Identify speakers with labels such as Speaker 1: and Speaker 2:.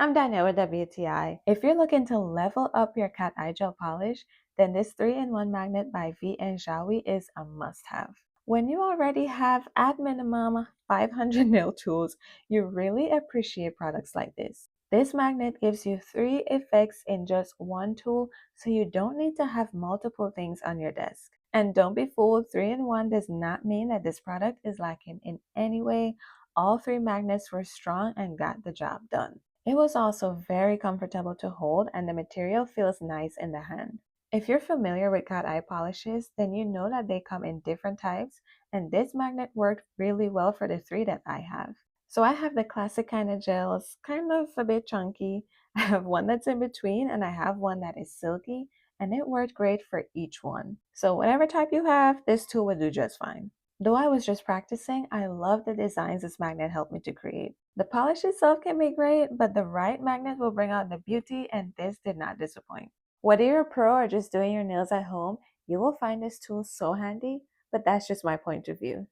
Speaker 1: I'm Danielle with WTI. If you're looking to level up your cat eye gel polish, then this 3-in-1 magnet by vnjaoi is a must-have. When you already have at minimum 500 nail tools, you really appreciate products like this. This magnet gives you 3 effects in just one tool, so you don't need to have multiple things on your desk. And don't be fooled, 3-in-1 does not mean that this product is lacking in any way. All 3 magnets were strong and got the job done. It was also very comfortable to hold, and the material feels nice in the hand. If you're familiar with cat eye polishes, then you know that they come in different types, and this magnet worked really well for the 3 that I have. So I have the classic kind of gels, kind of a bit chunky. I have one that's in between, and I have one that is silky, and it worked great for each one. So whatever type you have, this tool will do just fine. Though I was just practicing, I love the designs this magnet helped me to create. The polish itself can be great, but the right magnet will bring out the beauty, and this did not disappoint. Whether you're a pro or just doing your nails at home, you will find this tool so handy, but that's just my point of view.